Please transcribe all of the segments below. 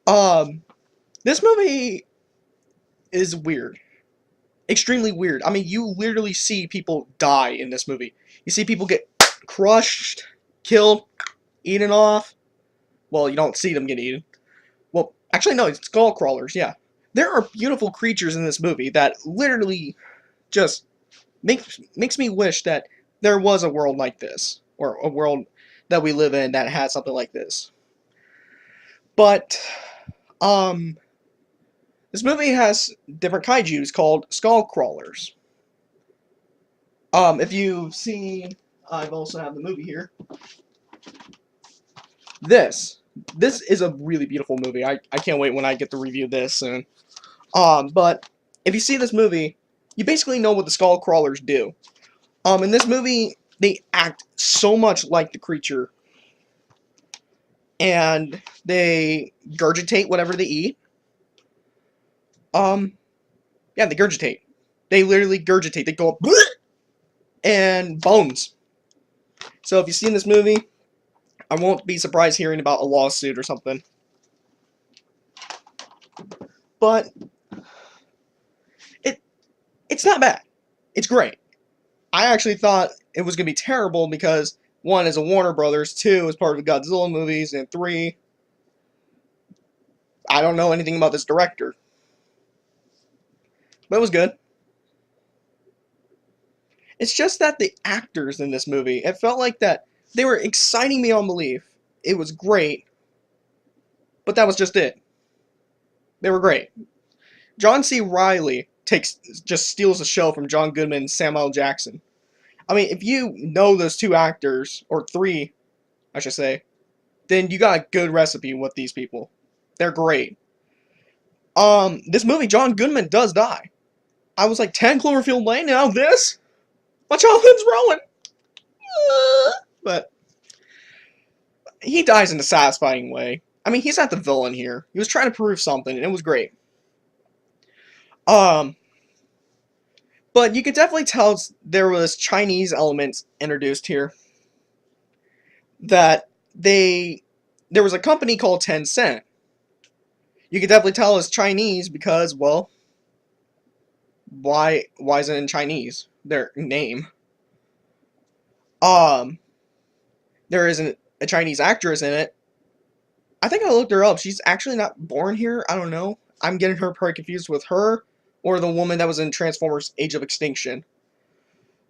Um, this movie is weird. Extremely weird. I mean, you literally see people die in this movie. You see people get crushed, killed, eaten off. Well, you don't see them get eaten. Well, actually, no, it's skull crawlers, yeah. There are beautiful creatures in this movie that literally just makes me wish that there was a world like this, or a world that we live in that had something like this. But, um, this movie has different kaijus called skull crawlers. If you've seen, I've also have the movie here. This, this is a really beautiful movie. I can't wait when I get to review this soon. But if you see this movie, you basically know what the skull crawlers do. In this movie, they act so much like the creature, and they gurgitate whatever they eat. Um, yeah, they gurgitate. They literally gurgitate. They go up, and bones. So if you've seen this movie, I won't be surprised hearing about a lawsuit or something. But it it's not bad. It's great. I actually thought it was gonna be terrible because one is a Warner Brothers, two is part of the Godzilla movies, and three, I don't know anything about this director. But it was good. It's just that the actors in this movie, it felt like that they were exciting beyond belief. It was great, but that was just it. They were great. John C. Riley just steals the show from John Goodman and Samuel L. Jackson. I mean, if you know those two actors, or three, I should say, then you got a good recipe with these people. They're great. This movie, John Goodman does die. I was like 10 Cloverfield Lane, now this? My childhood's ruined. But he dies in a satisfying way. I mean, he's not the villain here. He was trying to prove something, and it was great. Um, but you could definitely tell there was Chinese elements introduced here. That there was a company called Tencent. You could definitely tell it's Chinese because, well, why is it in Chinese? Their name. Um, there isn't a Chinese actress in it. I think I looked her up. She's actually not born here. I don't know. I'm getting her probably confused with her or the woman that was in Transformers Age of Extinction.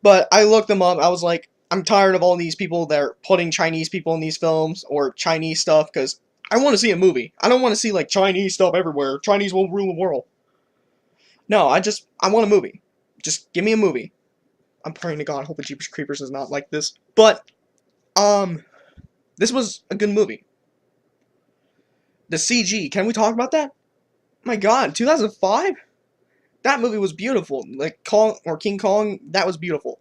But I looked them up. I was like, I'm tired of all these people that are putting Chinese people in these films or Chinese stuff because I want to see a movie. I don't want to see like Chinese stuff everywhere. Chinese will rule the world. No, I want a movie. Just give me a movie. I'm praying to God, I hope the Jeepers Creepers is not like this. But this was a good movie. The CG, can we talk about that? My God, 2005? That movie was beautiful. Like Kong or King Kong, that was beautiful.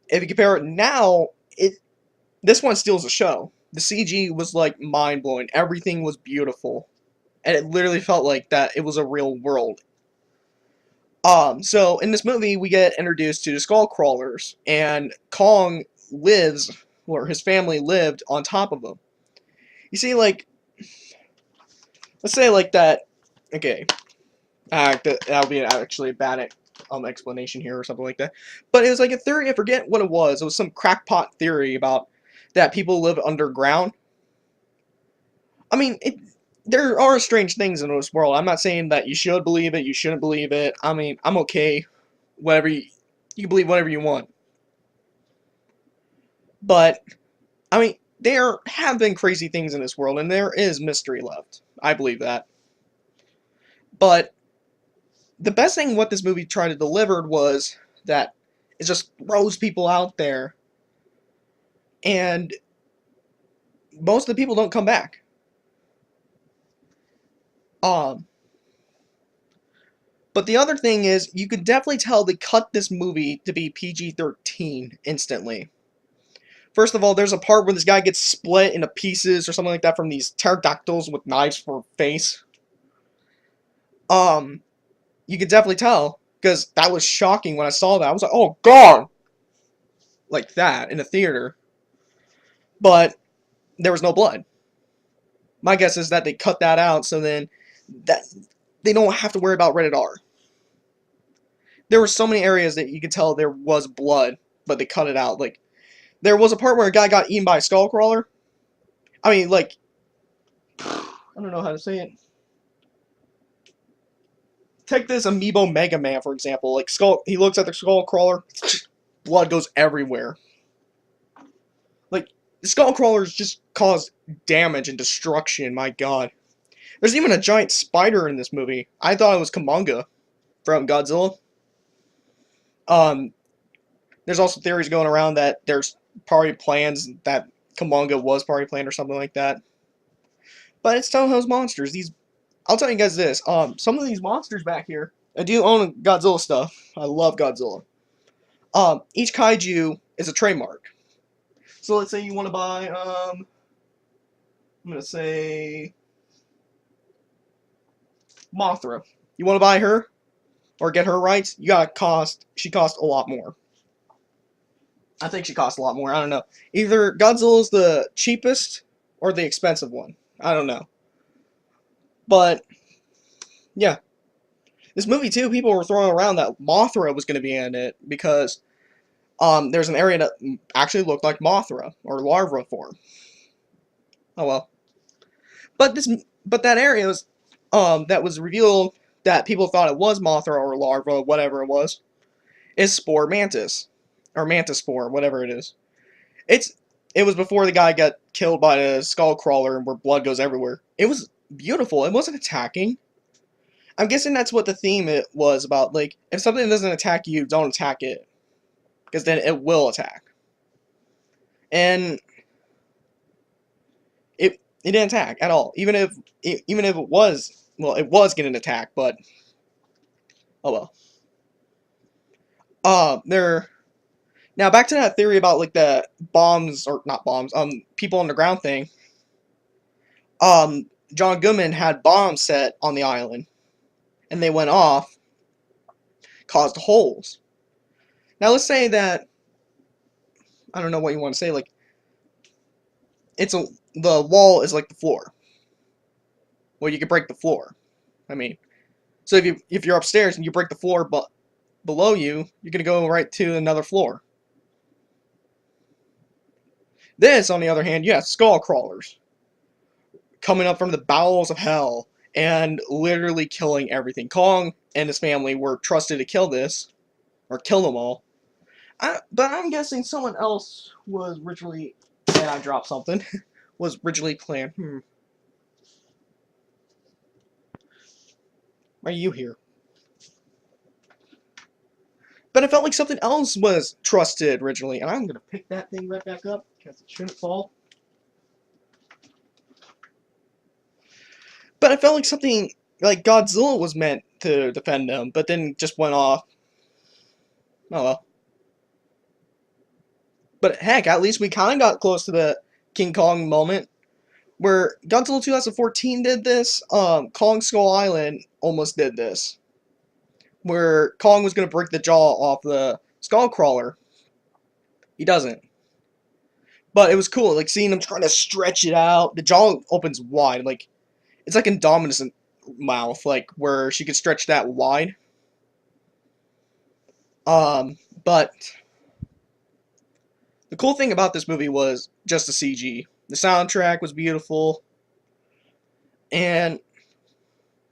If you compare it now, this one steals the show. The CG was like mind blowing. Everything was beautiful, and it literally felt like that it was a real world. So in this movie, we get introduced to the skull crawlers, and Kong lives, or his family lived on top of them. You see, like, let's say like that. Okay, that'll be actually a bad explanation here or something like that. But it was like a theory. I forget what it was. It was some crackpot theory about that people live underground. I mean, there are strange things in this world. I'm not saying that you should believe it, you shouldn't believe it. I mean, I'm okay. Whatever you can believe whatever you want. But I mean, there have been crazy things in this world, and there is mystery left. I believe that. But the best thing what this movie tried to deliver was that it just throws people out there, and most of the people don't come back. Um, but the other thing is, you could definitely tell they cut this movie to be PG-13 instantly. First of all, there's a part where this guy gets split into pieces or something like that from these pterodactyls with knives for face. Um, you could definitely tell, because that was shocking when I saw that. I was like, oh God! Like that, in a theater. But there was no blood. My guess is that they cut that out so then that they don't have to worry about rated R. There were so many areas that you could tell there was blood, but they cut it out. Like, there was a part where a guy got eaten by a skull crawler. I mean, like, I don't know how to say it. Take this Amiibo Mega Man, for example. Like, he looks at the skull crawler, blood goes everywhere. Like, the skull crawlers just cause damage and destruction, my god. There's even a giant spider in this movie. I thought it was Kumonga from Godzilla. Um, there's also theories going around that there's party plans that Kumonga was party planned or something like that. But it's Toho's monsters. I'll tell you guys this. Some of these monsters back here, I do own Godzilla stuff. I love Godzilla. Each kaiju is a trademark. So let's say you want to buy, I'm gonna say Mothra. You want to buy her or get her rights? She costs a lot more. I think she costs a lot more. I don't know. Either Godzilla's the cheapest or the expensive one. I don't know. But yeah, this movie too. People were throwing around that Mothra was going to be in it because there's an area that actually looked like Mothra or larva form. Oh well. But that area was that was revealed that people thought it was Mothra or larva, whatever it was, is Spore Mantis or Mantis Spore, whatever it is. It was before the guy got killed by a skull crawler where blood goes everywhere. It was beautiful. It wasn't attacking. I'm guessing that's what the theme it was about. Like, if something doesn't attack you, don't attack it, because then it will attack. And it didn't attack at all. Even if it was, well, it was getting attacked, but oh well. Now back to that theory about like the bombs or not bombs, people on the ground thing. John Goodman had bombs set on the island, and they went off, caused holes. Now let's say that, I don't know what you want to say, like the wall is like the floor. Well, you could break the floor. I mean, so if you're upstairs and you break the floor but below you, you're gonna go right to another floor. This, on the other hand, you have skull crawlers coming up from the bowels of hell and literally killing everything. Kong and his family were trusted to kill this, or kill them all. But I'm guessing someone else was originally, and I dropped something, was originally planned. Why are you here? But it felt like something else was trusted originally, and I'm gonna pick that thing right back up because it shouldn't fall. But it felt like something like Godzilla was meant to defend them, but then just went off. Oh well. But heck, at least we kind of got close to the King Kong moment where Godzilla 2014 did this. Kong Skull Island almost did this, where Kong was gonna break the jaw off the skull crawler. He doesn't. But it was cool, like seeing him trying to stretch it out. The jaw opens wide, like it's like Indominus mouth, like where she could stretch that wide. But the cool thing about this movie was just the CG. The soundtrack was beautiful, and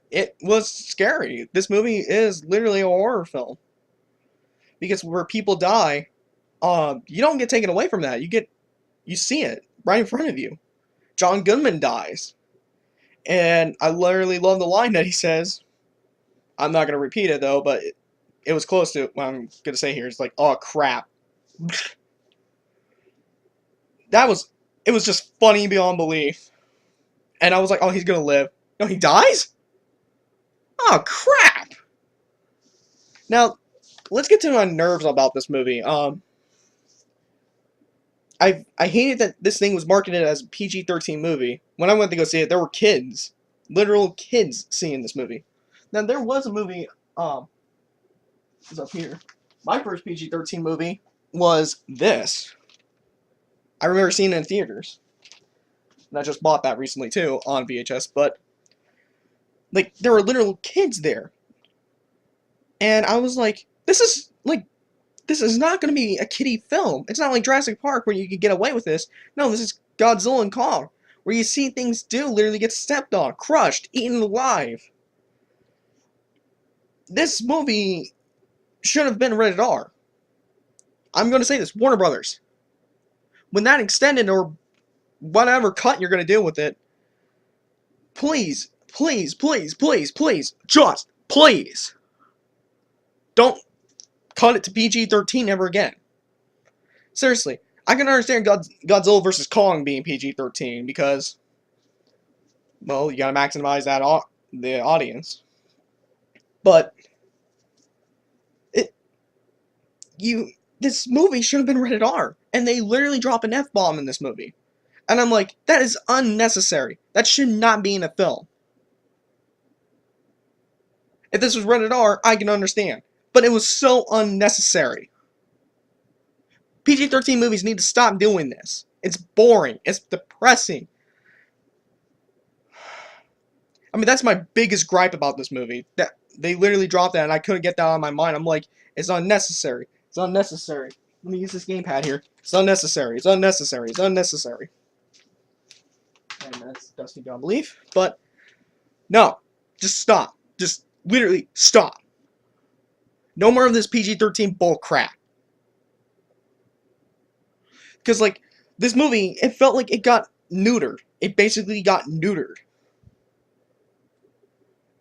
it was scary. This movie is literally a horror film because where people die, you don't get taken away from that. You see it right in front of you. John Goodman dies, and I literally love the line that he says. I'm not gonna repeat it though, but it was close to what I'm gonna say here. It's like, oh crap. It was just funny beyond belief. And I was like, oh, he's gonna live. No, he dies? Oh, crap! Now, let's get to my nerves about this movie. I hated that this thing was marketed as a PG-13 movie. When I went to go see it, there were kids. Literal kids seeing this movie. Now, there was a movie, it's up here. My first PG-13 movie was this. I remember seeing it in theaters. and I just bought that recently too on VHS. But like, there were literal kids there, and I was like, this is not going to be a kiddie film. It's not like Jurassic Park where you can get away with this. No, this is Godzilla and Kong, where you see things do literally get stepped on, crushed, eaten alive. This movie should have been rated R. I'm going to say this, Warner Brothers. When that extended or whatever cut you're going to do with it, please, please, please, please, please, just please, don't cut it to PG-13 ever again. Seriously, I can understand Godzilla vs. Kong being PG-13 because, well, you gotta maximize that the audience. But this movie should have been rated R, and they literally drop an F-bomb in this movie. And I'm like, that is unnecessary. That should not be in a film. If this was rated R, I can understand. But it was so unnecessary. PG-13 movies need to stop doing this. It's boring. It's depressing. I mean, that's my biggest gripe about this movie. That they literally dropped that and I couldn't get that out of my mind. I'm like, it's unnecessary. It's unnecessary. Let me use this gamepad here. It's unnecessary. It's unnecessary. It's unnecessary. And that's Dusty Beyond Belief. But, no. Just stop. Just literally stop. No more of this PG-13 bull crap. Because, like, this movie, it felt like it got neutered. It basically got neutered.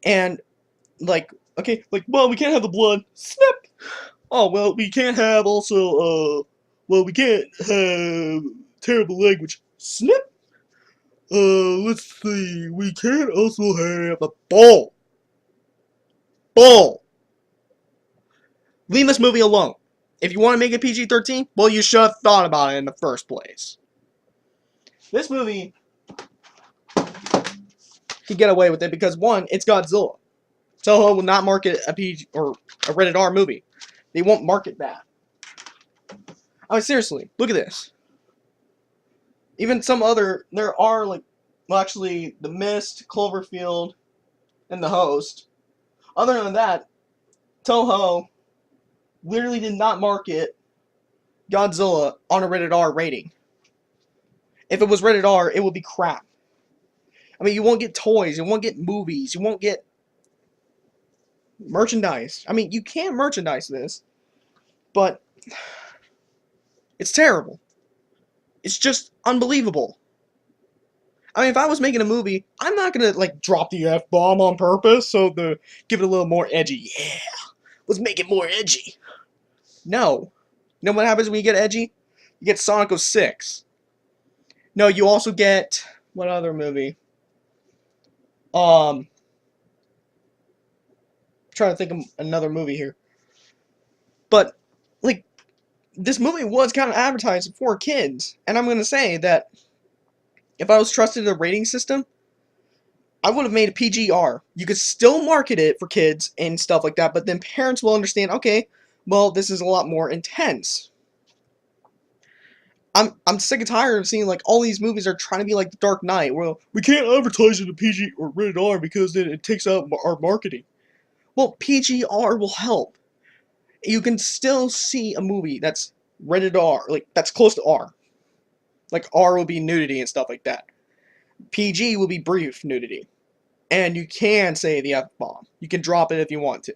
And, like, okay, like, well, we can't have the blood. Snip! Oh, well, we can't have also, well, we can't have terrible language. Snip! Let's see, we can't also have a ball. Ball! Leave this movie alone. If you want to make it PG-13, well, you should have thought about it in the first place. This movie can get away with it because, one, it's Godzilla. Toho will not market a PG or a rated R movie. They won't market that. I mean, seriously, look at this. Even some other, there are like, well, actually, The Mist, Cloverfield, and The Host. Other than that, Toho literally did not market Godzilla on a rated R rating. If it was rated R, it would be crap. I mean, you won't get toys, you won't get movies, you won't get merchandise. I mean, you can merchandise this, but it's terrible. It's just unbelievable. I mean, if I was making a movie, I'm not gonna, like, drop the F-bomb on purpose so to give it a little more edgy. Yeah, let's make it more edgy. No. You know what happens when you get edgy? You get Sonic 06. No, you also get, what other movie? I'm trying to think of another movie here. But, like, this movie was kind of advertised for kids. And I'm going to say that if I was trusted a rating system, I would have made a PG-R. You could still market it for kids and stuff like that, but then parents will understand, okay, well, this is a lot more intense. I'm sick and tired of seeing, like, all these movies are trying to be like The Dark Knight. Well, we can't advertise it to PG or rated R because then it takes out our marketing. Well, PG-R will help. You can still see a movie that's rated R, like, that's close to R. Like, R will be nudity and stuff like that. PG will be brief nudity. And you can say the F-bomb. You can drop it if you want to.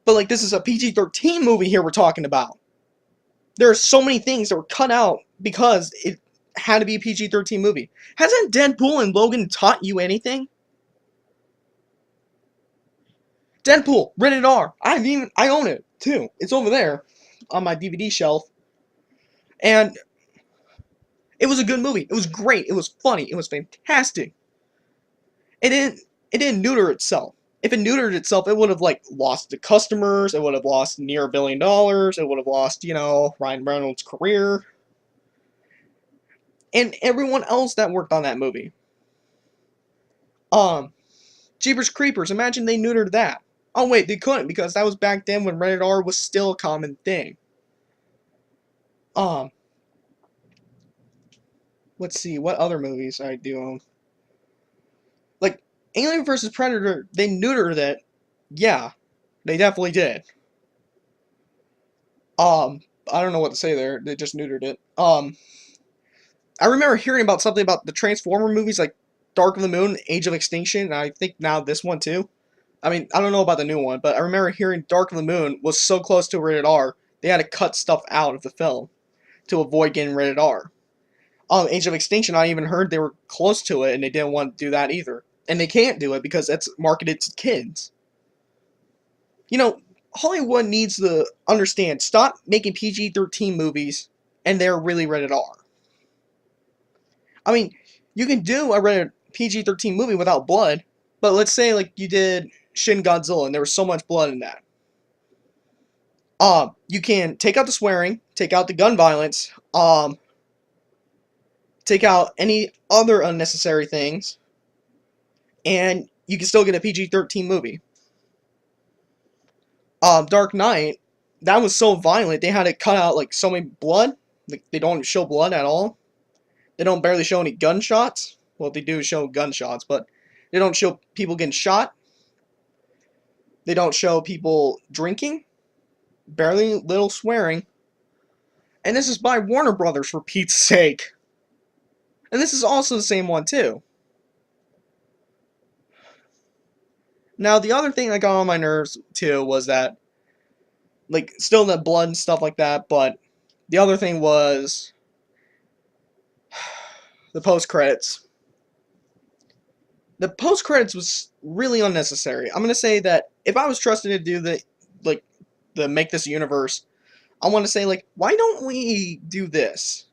But, like, this is a PG-13 movie here we're talking about. There are so many things that were cut out because it had to be a PG-13 movie. Hasn't Deadpool and Logan taught you anything? Deadpool, rated R. I own it, too. It's over there on my DVD shelf. And it was a good movie. It was great. It was funny. It was fantastic. It didn't neuter itself. If it neutered itself, it would have, like, lost the customers, it would have lost near $1 billion, it would have lost, you know, Ryan Reynolds' career, and everyone else that worked on that movie. Jeepers Creepers, imagine they neutered that. Oh wait, they couldn't, because that was back then when rated R was still a common thing. let's see, what other movies I do own? Like, Alien vs. Predator, they neutered it. Yeah, they definitely did. Um, I don't know what to say there. They just neutered it. I remember hearing about something about the Transformer movies, like Dark of the Moon, Age of Extinction, and I think now this one too. I mean, I don't know about the new one, but I remember hearing Dark of the Moon was so close to rated R, they had to cut stuff out of the film to avoid getting rated R. Age of Extinction, I even heard they were close to it, and they didn't want to do that either. And they can't do it because it's marketed to kids. You know, Hollywood needs to understand, stop making PG-13 movies, and they're really rated R. I mean, you can do a rated PG-13 movie without blood, but let's say like you did Shin Godzilla, and there was so much blood in that. You can take out the swearing, take out the gun violence, take out any other unnecessary things, and you can still get a PG-13 movie. Dark Knight, that was so violent, they had to cut out like so many blood. Like, they don't show blood at all. They don't barely show any gunshots. Well, they do show gunshots, but they don't show people getting shot. They don't show people drinking. Barely little swearing. And this is by Warner Brothers, for Pete's sake. And this is also the same one, too. Now, the other thing that got on my nerves, too, was that, like, still the blood and stuff like that, but the other thing was the post-credits. The post-credits was really unnecessary. I'm going to say that if I was trusted to do the make this universe, I want to say, like, why don't we do this?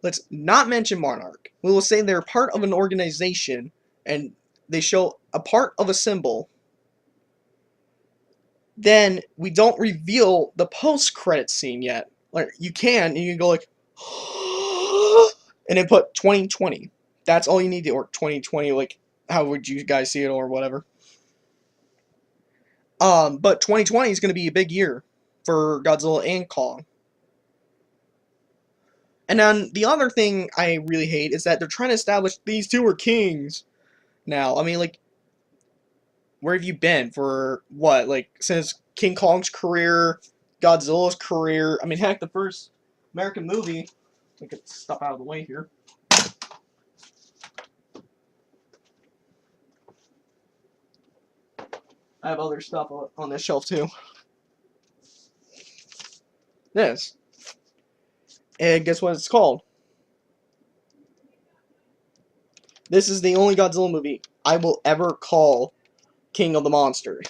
Let's not mention Monarch. We will say they're part of an organization, and they show a part of a symbol. Then we don't reveal the post-credit scene yet. Like, you can go like, and then put 2020. That's all you need to, or 2020, like, how would you guys see it, or whatever. But 2020 is going to be a big year for Godzilla and Kong. And then the other thing I really hate is that they're trying to establish these two are kings now. I mean, like, where have you been for what? Like, since King Kong's career, Godzilla's career. I mean, heck, the first American movie. Let me get stuff out of the way here. I have other stuff on this shelf too. This. And guess what it's called? This is the only Godzilla movie I will ever call King of the Monsters.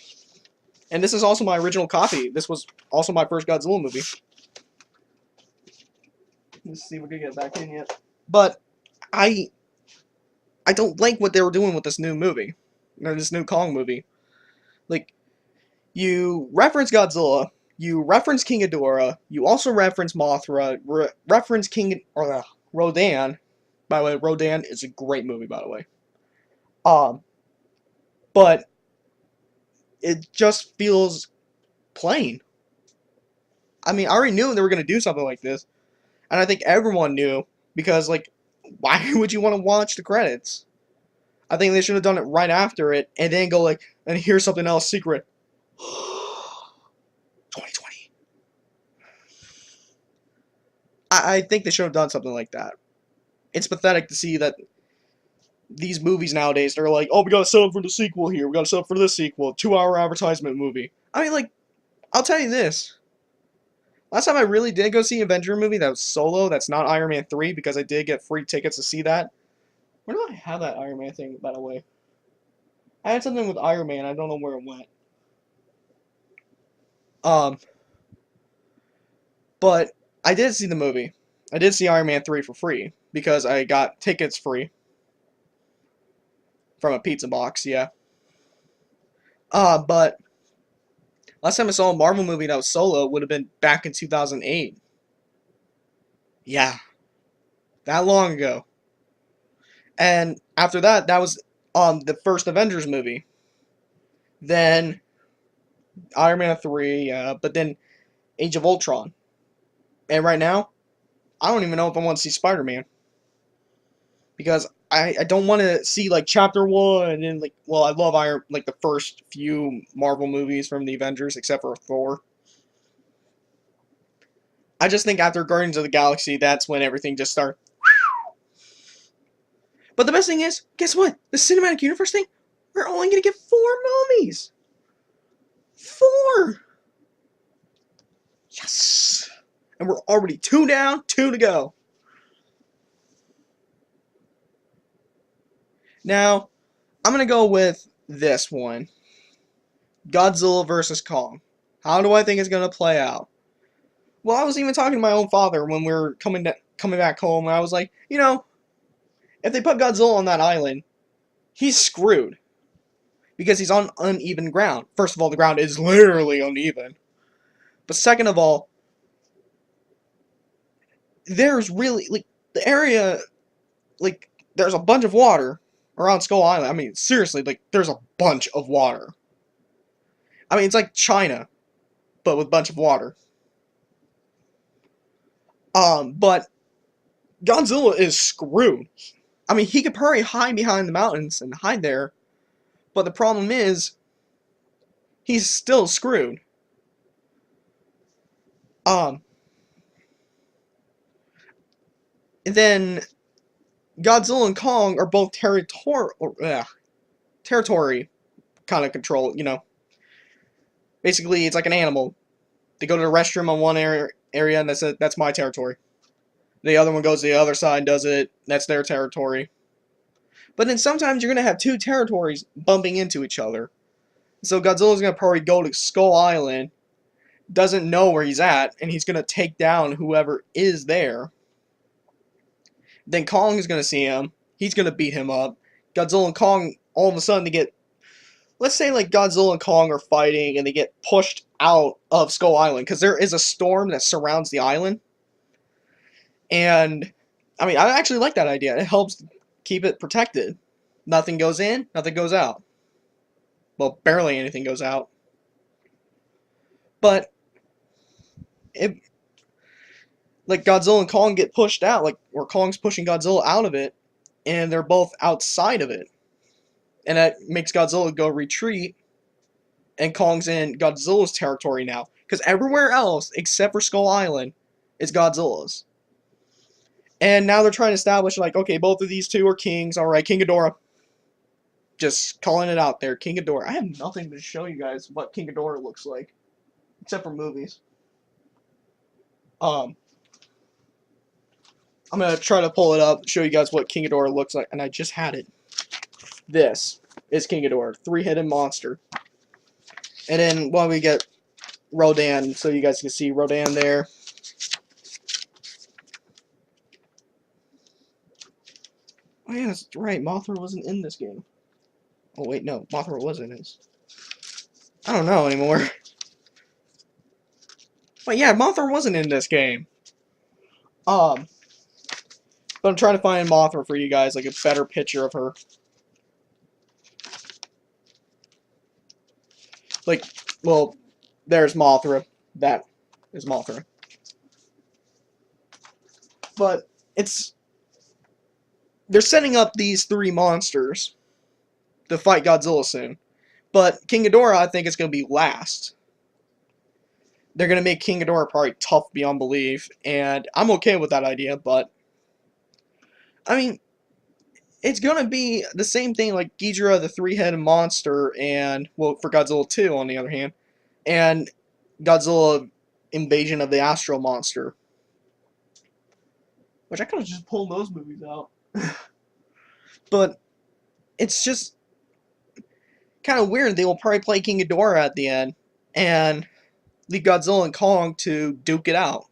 And this is also my original copy. This was also my first Godzilla movie. Let's see if we can get back in yet. But I don't like what they were doing with this new movie. Or this new Kong movie. Like, you reference Godzilla, you reference King Ghidorah, you also reference Mothra, reference Rodan. By the way, Rodan is a great movie, by the way. But it just feels plain. I mean, I already knew they were going to do something like this. And I think everyone knew, because, like, why would you want to watch the credits? I think they should have done it right after it, and then go, like, and here's something else secret. 2020. I think they should have done something like that. It's pathetic to see that these movies nowadays, they're like, oh, we gotta set up for the sequel here, we gotta set up for this sequel, 2-hour advertisement movie. I mean, like, I'll tell you this. Last time I really did go see an Avenger movie that was solo, that's not Iron Man 3, because I did get free tickets to see that. Where do I have that Iron Man thing, by the way? I had something with Iron Man, I don't know where it went. But I did see the movie. I did see Iron Man 3 for free, because I got tickets free. From a pizza box, yeah. But last time I saw a Marvel movie that was solo would have been back in 2008. Yeah, that long ago. And after that, that was the first Avengers movie. Then Iron Man 3, yeah, but then Age of Ultron. And right now, I don't even know if I want to see Spider-Man. because I don't want to see like chapter 1 and like, well, I love like the first few Marvel movies from the Avengers except for Thor. I just think after Guardians of the Galaxy, that's when everything just started. But the best thing is, guess what? The cinematic universe thing, we're only gonna get 4 movies. 4. Yes. And we're already 2 down, 2 to go. Now, I'm gonna go with this one. Godzilla vs. Kong. How do I think it's gonna play out? Well, I was even talking to my own father when we were coming back home, and I was like, you know, if they put Godzilla on that island, he's screwed. Because he's on uneven ground. First of all, the ground is literally uneven. But second of all, there's really, like, the area, like, there's a bunch of water around Skull Island. I mean, seriously, like, there's a bunch of water. I mean, it's like China, but with a bunch of water. But Godzilla is screwed. I mean, he could probably hide behind the mountains and hide there, but the problem is, he's still screwed. And then Godzilla and Kong are both territory kind of control, you know. Basically, it's like an animal. They go to the restroom on one area and that's my territory. The other one goes to the other side and does it, that's their territory. But then sometimes you're going to have 2 territories bumping into each other. So Godzilla's going to probably go to Skull Island, doesn't know where he's at, and he's going to take down whoever is there. Then Kong is going to see him, he's going to beat him up. Godzilla and Kong, all of a sudden, they get... Let's say like Godzilla and Kong are fighting and they get pushed out of Skull Island, because there is a storm that surrounds the island. And, I mean, I actually like that idea. It helps keep it protected. Nothing goes in, nothing goes out. Well, barely anything goes out. But, like, Godzilla and Kong get pushed out, like, or Kong's pushing Godzilla out of it, and they're both outside of it. And that makes Godzilla go retreat, and Kong's in Godzilla's territory now. Because everywhere else, except for Skull Island, is Godzilla's. And now they're trying to establish, like, okay, both of these 2 are kings. Alright, King Ghidorah. Just calling it out there. King Ghidorah. I have nothing to show you guys what King Ghidorah looks like. Except for movies. I'm going to try to pull it up, show you guys what King Ghidorah looks like. And I just had it. This is King Ghidorah. 3-headed monster. And then, while we get Rodan, so you guys can see Rodan there. Oh yeah, that's right, Mothra wasn't in this game. Oh wait, no, Mothra was in this. I don't know anymore. But yeah, Mothra wasn't in this game. But I'm trying to find Mothra for you guys, like a better picture of her. Like, well, there's Mothra. That is Mothra. But they're setting up these 3 monsters to fight Godzilla soon. But King Ghidorah, I think, is going to be last. They're going to make King Ghidorah probably tough beyond belief, and I'm okay with that idea, but I mean, it's going to be the same thing like Ghidorah, the 3-headed monster, and, well, for Godzilla 2, on the other hand, and Godzilla Invasion of the Astral Monster. Which I could have just pulled those movies out. But it's just kind of weird. They will probably play King Ghidorah at the end and leave Godzilla and Kong to duke it out.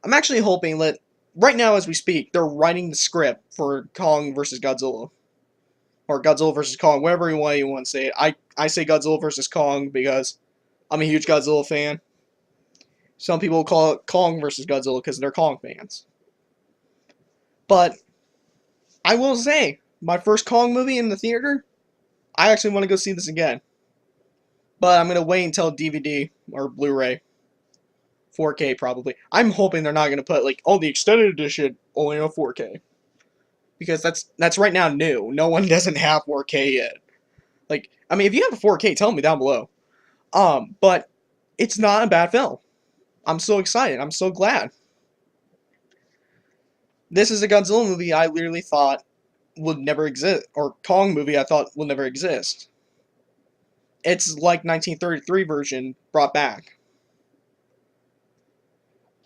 I'm actually hoping that right now as we speak, they're writing the script for Kong versus Godzilla. Or Godzilla versus Kong, whatever you want to say it. I say Godzilla versus Kong because I'm a huge Godzilla fan. Some people call it Kong versus Godzilla because they're Kong fans. But I will say, my first Kong movie in the theater, I actually want to go see this again. But I'm going to wait until DVD or Blu-ray. 4K probably. I'm hoping they're not going to put, like, oh, the extended edition only on 4K. because that's right now new. No one doesn't have 4K yet. Like, I mean, if you have a 4K, tell me down below. But it's not a bad film. I'm so excited. I'm so glad. This is a Godzilla movie I literally thought would never exist, or Kong movie I thought would never exist. It's like 1933 version brought back.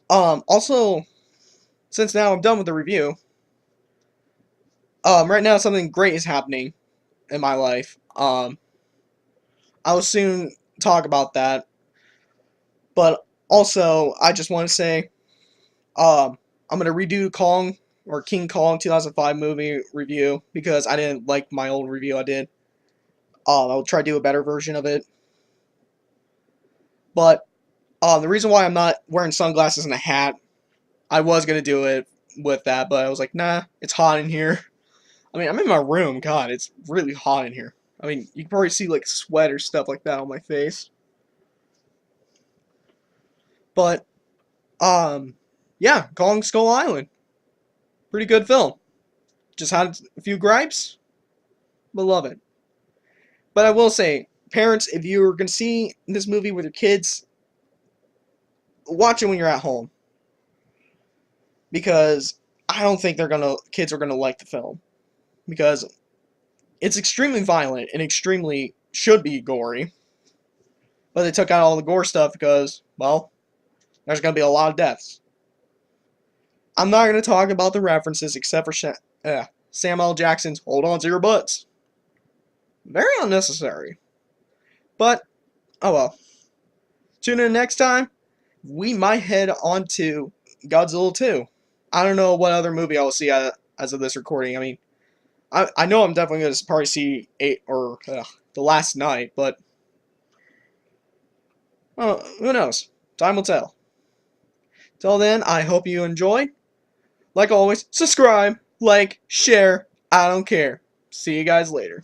Also, since now I'm done with the review, right now something great is happening in my life. I will soon talk about that, but also I just want to say, I'm gonna redo Kong or King Kong 2005 movie review because I didn't like my old review I did. I'll try to do a better version of it. But the reason why I'm not wearing sunglasses and a hat, I was gonna do it with that, but I was like, nah, it's hot in here. I mean, I'm in my room. God, it's really hot in here. I mean, you can probably see like sweat or stuff like that on my face. But yeah, Kong Skull Island, pretty good film. Just had a few gripes, but love it. But I will say, parents, if you're gonna see this movie with your kids, watch it when you're at home because I don't think kids are gonna like the film because it's extremely violent and extremely should be gory, but they took out all the gore stuff because, well, there's gonna be a lot of deaths. I'm not gonna talk about the references except for Samuel L. Jackson's "Hold On to Your Butts." Very unnecessary, but oh well. Tune in next time. We might head on to Godzilla 2. I don't know what other movie I will see as of this recording. I mean, I know I'm definitely going to probably see The Last Night, but who knows? Time will tell. Till then, I hope you enjoyed. Like always, subscribe, like, share. I don't care. See you guys later.